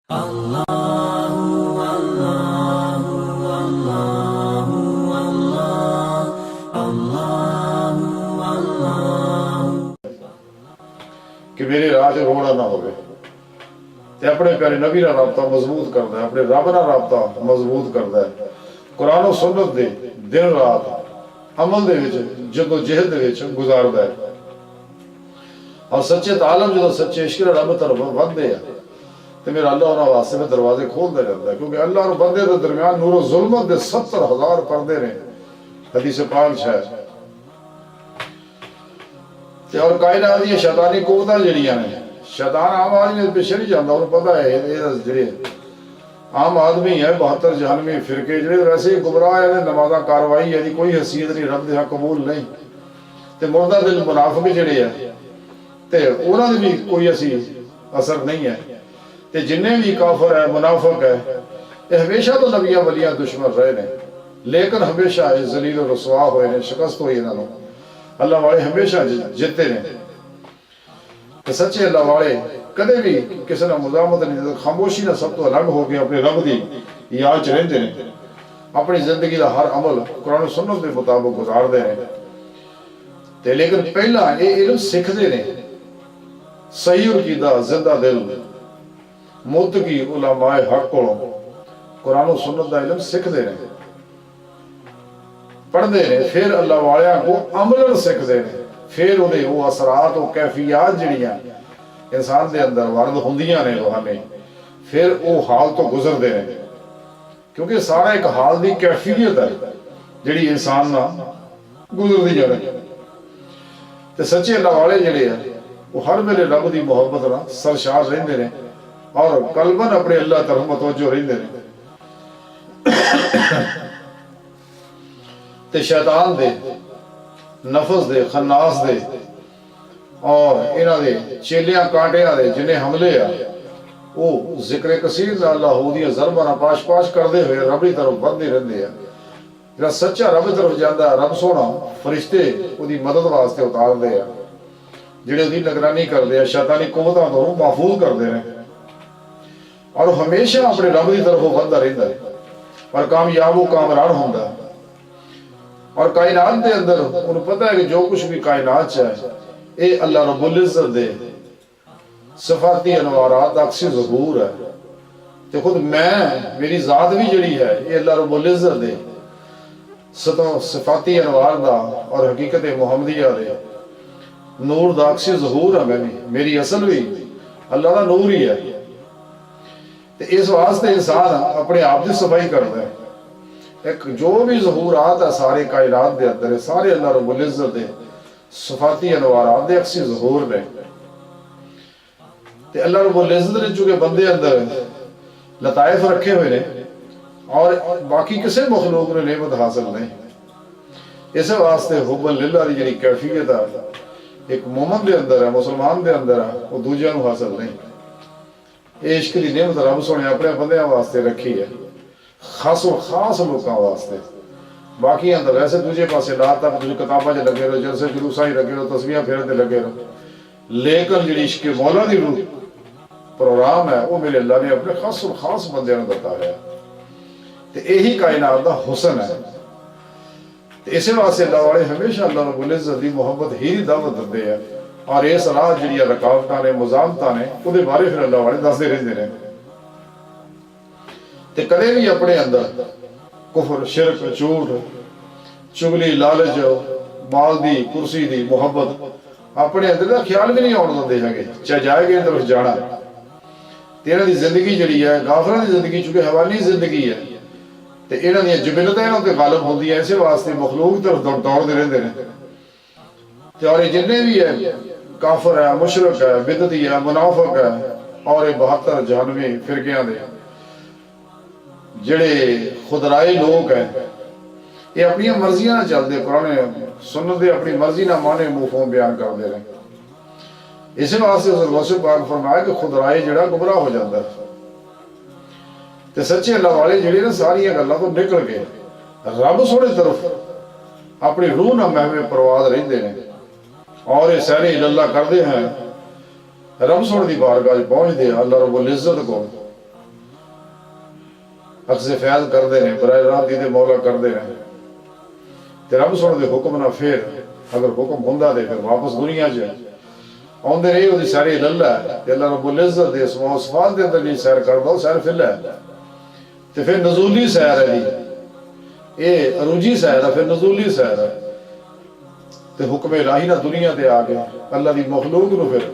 کہ میرے راہ چ روڑا نہ ہوئے تے اپنے پیارے نبی کا رابطہ مضبوط کرتا ہے، اپنے رب کا رابطہ مضبوط کرتا ہے، قرآن و سنت دے دن رات عمل دے وچ جدوجہد دے وچ گزاردا ہے، اور سچے تعلم جدو سچے عشق رب طرف ودے ہے تے میرا اللہ انہاں واسطے میں دروازے کھولدا رہتا ہے، کیونکہ اللہ اور بندے دے درمیان نور و ظلمت دے 70,000 پردے نے، حدیث پاک ہے۔ اور کائنات دی شیطانی قوتاں جڑیاں نے، شیطان عام آدمی پیچھے نہیں جاندا، انہوں پتہ ہے یہ جڑے عام آدمی ہے 72 جہنمی فرقے جڑے ویسے ہی گمراہ ہیں، نمازاں کاروائی ہے، کوئی حیثیت نہیں، رب دے حق قبول نہیں، تے مردہ دل منافق جڑے ہیں تے انہاں دی بھی کوئی اسی اثر نہیں ہے، تے جننے بھی کافر ہے منافق ہے یہ ہمیشہ تو نبیاں ولیاں دشمن رہے نے، لیکن ہمیشہ یہ ذلیل و رسوا ہوئے نے، شکست ہوئی انہاں نوں، اللہ والے ہمیشہ جیتے نے، کہ سچے اللہ والے کدے بھی کسی نے مزاحمت نہیں دیتے، خاموشی نہ سب تو الگ ہو کے اپنے رب دی یاد چ رہندے نے، اپنی زندگی دا ہر عمل قرآن و سنت کے مطابق گزاردے نے، تے لیکن پہلا یہ علم سکھدے نے، صحیح عقیدہ زندہ دل متقی علماء حق کو قرآن و سنت دا علم سکھدے نے، پڑھتے ہیں، پھر اللہ والیاں کو عمل سکھتے ہیں، پھر وہ اثرات و کیفیات جڑیاں انسان دے اندر وارد ہوندیاں نے روحانی، پھر وہ حال تو گزرتے ہیں، کیونکہ سارا ایک حال دی کیفیت ہے جڑی انسان نہ گزر دی جانے، تے سچے اللہ والے جڑے ہیں وہ ہر ویلے رب دی محبت نہ سرشار رہندے نے اور قلباً اپنے اللہ طرف متوجہ رہندے نے، تے شیطان دے نفس دے خناس دے اور انہاں دے چیلیاں کانٹیاں دے جنہیں حملے آ وہ ذکر کثیر دا اللہ دی ضرباں پاش پاش کردے ہوئے رب دی طرف بڑھدے رہندے ہیں، جڑا سچا رب طرف جاندا رب سونا فرشتے اودی مدد واسطے اتار دے ہیں، جڑے اودی نگرانی کردے ہیں، شیطانی قوتاں تو محفوظ کردے ہیں، اور ہمیشہ اپنے رب دی طرف بڑھدا رہندا ہے اور کامیاب و کامران ہوندا ہے، اور کائنات دے اندر انہوں پتہ ہے کہ جو کچھ بھی کائنات چاہے اے اللہ رب العزت دے صفاتی انوارات اکسی ظہور ہے، تے خود میں میری ذات بھی جڑی ہے یہ اللہ رب العزت دے صفاتی انوار دا اور حقیقت محمدیہ دے نور دا اکسی ظہور ہے، میں بھی میری اصل بھی اللہ دا نور ہی ہے، تے اس واسطے انسان اپنے آپ دی صفائی کرتا ہے، ایک جو بھی ظہورات ہے سارے کائنات دے اندر سارے اللہ رب العزت دے صفاتی انوارات دے اکسی ظہور نے، تے اللہ رب العزت نے چونکہ بندے اندر لطائف رکھے ہوئے نے اور باقی کسی مخلوق نے نعمت حاصل نہیں، اس واسطے حب للہ دی جڑی کیفیت ہے ایک مومن دے اندر ہے، مسلمان دے اندر ہے، وہ دوجیاں نو حاصل نہیں، عشق دی نعمت رب سونے اپنے بندیاں واسطے رکھی ہے، خاص لوکاں واسطے، باقی اندر ویسے دوجے پاسے لا تک تجھے کتاباں چ لگے رہو، جلسے جلوساں ہی لگے رہو، تسبیحاں پھیرتے لگے رہو، لیکن جڑی عشق مولا دی روح پروگرام ہے وہ میرے اللہ نے اپنے خاص بندیاں نوں بتایا، تے یہی کائنات دا حسن ہے، تے اسی واسطے اللہ والے ہمیشہ اللہ رب العزت دی محبت ہی دی دعوت دندے ہیں، اور اس راہ جڑیاں رکاوٹاں نے مزاحمتاں نے وہ دے بارے پھر اللہ والے دسدے رہندے نے، تے کدے بھی اپنے اندر کفر شرک جھوٹ چغلی لالچ مال دی کرسی دی محبت اپنے اندر دا خیال بھی نہیں آن دے گے، چاہے جائے گے طرف جانا، تیرہ دی زندگی جڑی ہے غافلوں دی زندگی چونکہ حوالی زندگی ہے، تے انہاں دی جبلتاں انہاں تے غالب ہوندی ہے، اسی واسطے مخلوق طرف دوڑ دے رہندے نے، تے اور جتنے بھی ہے کافر ہے مشرک ہے بدعتی ہے منافق ہے اور 72 جہنمی فرقیاں دے جڑے خدرائے لوگ ہیں یہ اپنی مرضیاں نہ چلتے، قرآن سنت دے اپنی مرضی نہ مانے مفہوم بیان کرتے رہے، اسی واسطے غوث پاک فرمایا کہ خدرائے جڑا گمراہ ہو جاتا ہے، تے سچے اللہ والے جڑے نا ساری گلاں تو نکل کے رب سونے طرف اپنی روح نہ محو پرواز رہندے نے اور یہ سیر اللہ کرتے ہیں، رب سونے دی بارگاہ پہنچتے ہیں اللہ رب العزت کو اخذ فیض کرتے ہیں براہ راست دی مولا کرتے ہیں تے رب سونے دے حکم نہ پھر اگر حکم ہوندا تے پھر واپس دنیا چ آندے رہے وہ ساری للہ ہے تے اللہ رب العزت دے اسماء و صفات دے اندر جی سیر کردا وہ سیر فل ہے تے پھر نزولی سیر ہے جی یہ عروجی سیر ہے پھر نزولی سیر ہے تے حکم الہی نہ دنیا تے آ گیا اللہ دی مخلوق نو پھر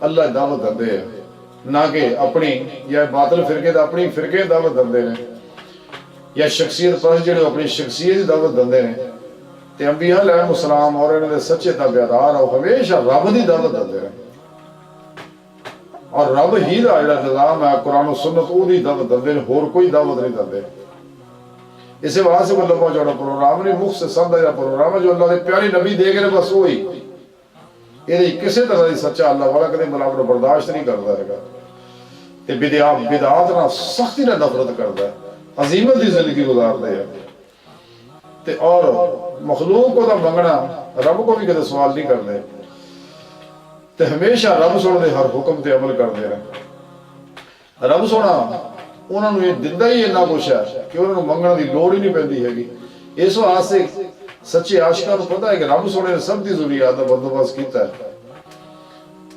اللہ دعوت دندے ہیں نہ کہ اپنی یا باطل فرقے دا اپنی فرقے دعوت دندے نے یا شخصیت پرست جڑے اپنی شخصیت دی دعوت دندے نے تے انبیاء علیہ السلام اور انہاں دے سچے تابعدار او ہمیشہ رب دی دعوت دندے ہیں اور رب ہی دا جڑا نظام ہے قرآن و سنت او دی دعوت دندے نے ہور کوئی دعوت نہیں دندے اسے واسطے کو لمبا چوڑا پروگرام نہیں مختصر دا پروگرام ہے جو اللہ دے پیارے نبی دے گئے بس وہی یہ کسی طرح دی سچا اللہ والا کدی ملاوٹ برداشت نہیں کرتا رہے تے بدعات نہ سختی نہ نفرت کرتا ہے عظیمت دی زندگی گزارتے ہیں تے اور مخلوق کو دا منگنا رب کو بھی کدی سوال نہیں کرتے تے ہمیشہ رب سونے دے ہر حکم تے عمل کرتے رہے رب سونا انہوں نے یہ دندا ہی اتنا کچھ ہے کہ انہوں نے منگنا دی لوڑ ہی نہیں پیندی ہے اس واسطے سچے عاشقاں کو پتہ ہے کہ رب سونے نے سب دی ضروریات دا بندوبست کیتا ہے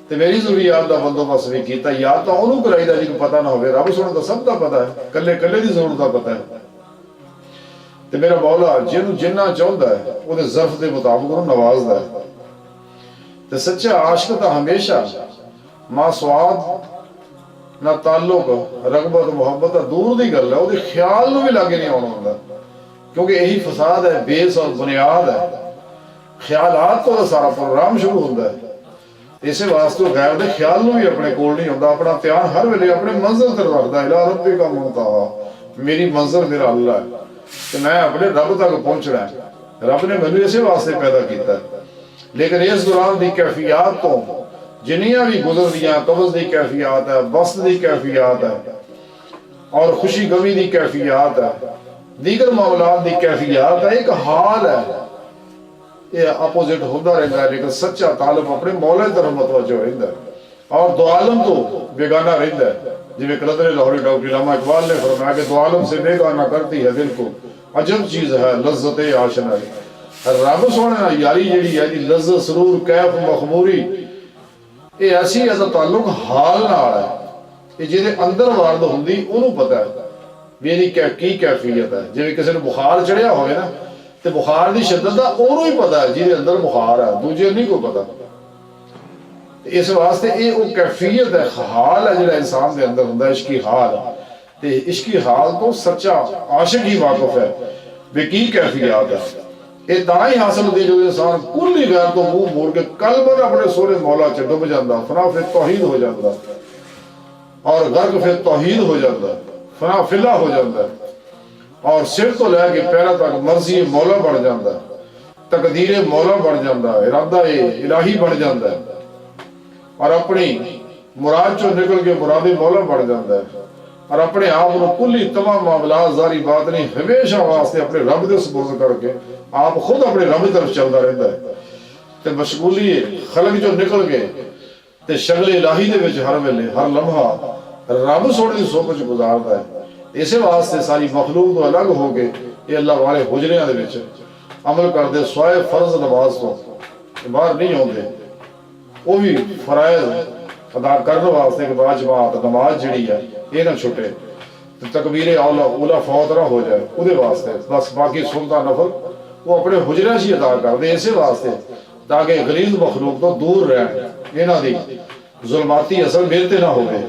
تے میری ضروریات دا بندوبست بھی کیتا ہے یا تو انہوں کرائی دا جی کو پتہ نہ ہوئے رب سونے دا سب دا پتہ ہے کلے کلے دی ضرورت دا پتہ ہے تے میرا مولا جنوں جنہ چاہندا ہے وہ دے ظرف دے مطابق انہوں نوازدا ہے تے سچا عاشق تا ہمیشہ ما سواد نہ تعلق رغبت محبت دور دی گل ہے وہ خیال نو بھی لاگے نہیں آنا ہوندا کیونکہ یہی فساد ہے بیس اور بنیاد ہے خیالات تو سارا پروگرام شروع ہوتا ہے اسے واسطے غیر دے خیال نو بھی اپنے کول نہیں ہوندا اپنا دھیان ہر ویلے اپنے منزل تے رکھدا ہے الا ربی کا منتہا میری منزل میرا اللہ ہے کہ میں اپنے رب تک پہنچنا ہے رب نے مینوں اسی واسطے پیدا کیتا ہے لیکن اس دوران دی کیفیات تو جنیاں بھی گزر دیاں قبض دی کیفیات ہے بسط دی کیفیات ہے اور خوشی غمی دی کیفیات ہے دیگر معاملات دی کیفیات ہے ایک حال ہے یہ اپوزٹ ہوتا رہتا ہے لیکن سچا طالب اپنے مولا کی طرف متوجہ رہتا ہے اور دو عالم تو بیگانہ رہتا ہے جی قلندر لاہوری ڈاکٹر علامہ اقبال نے فرمایا کہ دو عالم سے بیگانہ کرتی ہے دل کو عجب چیز ہے لذت آشنائی رب سونے یاری جیڑی ہے جی لذت سرور کیف مخموری یہ ایسی ایسا تعلق حال نال ہے کہ جہدے اندر وارد ہوندی انہوں پتہ ہے بھی یہ کی کیفیت ہے جی کسی نے بخار چڑھیا ہوئے نا تو بخار دی شدت دا انہوں ہی پتہ ہے جہدے اندر بخار ہے دوجے نہیں کو پتہ اس واسطے یہ وہ کیفیت ہے حال ہے جہاں انسان دے اندر ہوندا ہے عشقی حال تے عشقی حال تو سچا عاشق ہی واقف ہے بھی کی کیفیات ہے یہ تا ہی حاصل ہوتی ہے جو انسان کلی غیر تو منہ موڑ کے قلباً اپنے سونے مولا چ ڈب جاتا فنا پھر توحید ہو جاتا اور غرق پھر توحید ہو جاتا فنا فلا ہو جاتا اور سر تو لے کے پیرا تک مرضی مولا بن جاتا تقدیر مولا بن جاتا ارادہ الہی بن جاتا اور اپنی مراد چو نکل کے مراد مولا بن جاتا ہے اور اپنے آپ کو کلی تمام معاملات ظاہری بات نہیں ہمیشہ واسطے اپنے رب دے سپرد کر کے آپ خود اپنے رب طرف چلتا رہتا ہے تے مشغولی خلق جو نکل گئے تے شغل الہی دے وچ ہر ویلے ہر لمحہ رب سونے دی صحبت گزارتا ہے اسی واسطے ساری مخلوق تو الگ ہو کے یہ اللہ والے حجریاں دے وچ عمل کرتے سوائے فرض نماز تو باہر نہیں ہوندے وہ بھی فرائض ادا کرنے واسطے کہ بعد جماعت نماز جڑی ہے یہ نہ چھٹے تکبیر اولا فوت نہ ہو جائے وہ واسطے بس باقی سنتا نفل وہ اپنے حجرے سے ادا کرتے اسی واسطے تاکہ غلیظ مخلوق تو دور رہن انہاں دی ظلماتی اثر ملتے نہ ہوئے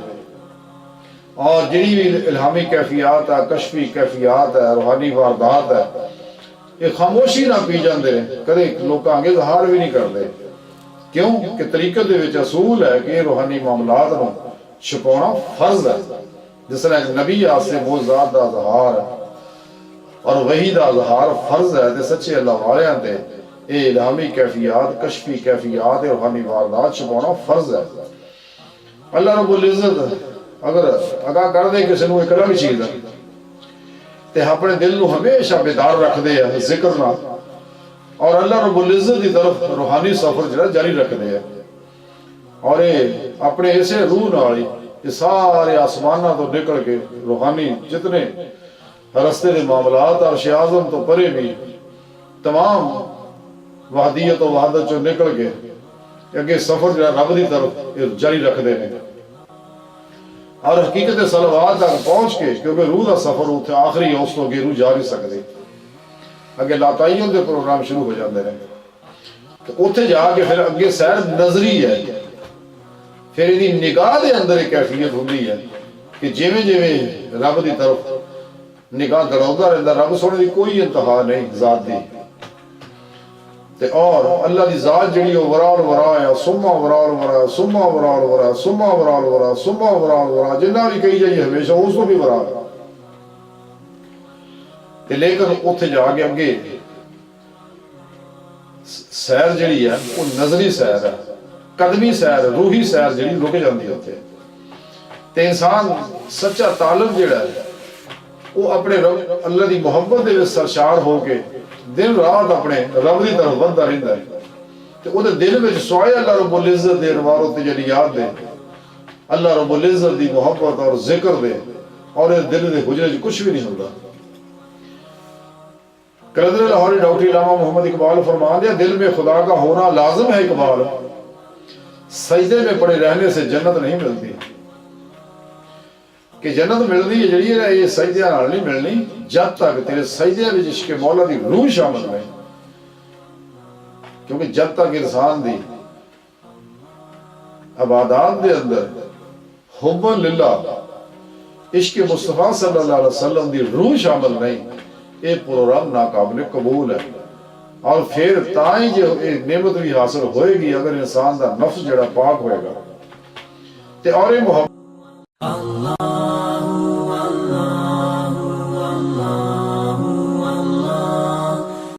اور جڑی بھی الہامی کیفیات ہے کشفی کیفیات ہے روحانی واردات ہے یہ خاموشی نہ پی جاندے کدے لوگ آگے ظاہر بھی نہیں کرتے کیوں کہ طریقت دے وچ اصول ہے کہ روحانی معاملات نو چھپانا فرض ہے جس طرح نبی آسے موجزات دا اظہار اور وحی دا اظہار فرض ہے تے سچے اللہ والیاں تے اے الہامی کیفیات کشفی کیفیات روحانی واردات چھپانا فرض ہے اللہ رب العزت اگر آگاہ کر دے کسی نو ایک الگ چیز ہے تے اپنے دل نو ہمیشہ بیدار رکھ دے ذکر نہ اور اللہ رب العزت کی طرف روحانی سفر جڑا جاری رکھ دے اور یہ اپنے اسے روح نال یہ سارے آسمانہ تو نکل کے روحانی جتنے رستے کے معاملات عرش اعظم تو پرے بھی تمام وحدیت و وحدت چوں نکل کے اگے سفر جڑا رب دی طرف جاری رکھتے ہیں اور حقیقت صلوات تک پہنچ کے، کیونکہ روح کا سفر اتنے آخری اس تو اگے روح جا نہیں سکتے، اگے لاتائیوں کے پروگرام شروع ہو جاتے ہیں، تو اتنے جا کے پھر اگے سیر نظری ہے، پھر یہ نگاہ دے اندر ایک کیفیت ہوتی ہے کہ جویں جویں رب دی طرف نگاہ دڑاؤندا رہندا، رب سونے دی کوئی انتہا نہیں ذات دی، تے اور اللہ دی ذات جڑی وہ ورا ورا ہے، سما ورا ورا، سما ورا ورا، سما ورا ورا، سما ورا ورا، جنہ بھی کہی جائیے ہمیشہ اس کو بھی ورا ہے، تے لیکن اتنے جا کے اگے سیر جڑی ہے وہ نظری سیر ہے، قدمی سیر، روحی سیر جڑی رک جاندی ہے اتنے، تے انسان سچا طالب جڑا ہے وہ اپنے رب اللہ دی محبت دے سرشار ہو کے دن رات اپنے رب دی طرف ودتا رہتا ہے، تے وہ دل میں سوائے اللہ رب العزت دے انوار تے جڑی یاد دے، اللہ رب العزت دی محبت اور ذکر دے، اور اس دل دے حجرے کچھ بھی نہیں ہوتا۔ کلندر لاہوری ڈاکٹر علامہ محمد اقبال فرمان دیا، دل میں خدا کا ہونا لازم ہے اقبال، سجدے میں پڑے رہنے سے جنت نہیں ملتی، کہ جنت ملتی ہے جڑی ہے یہ سجدے نال نہیں ملنی جب تک تیرے سجدے وچ عشق مولا دی روح شامل نہیں، کیونکہ جب تک انسان دی عبادات دے اندر حب للہ عشق مصطفیٰ صلی اللہ علیہ وسلم دی روح شامل نہیں، یہ پروگرام ناقابل قبول ہے، اور پھر تائیں جو نعمت بھی حاصل ہوئے گی اگر انسان دا نفس جڑا پاک ہوئے گا تے اور یہ محبت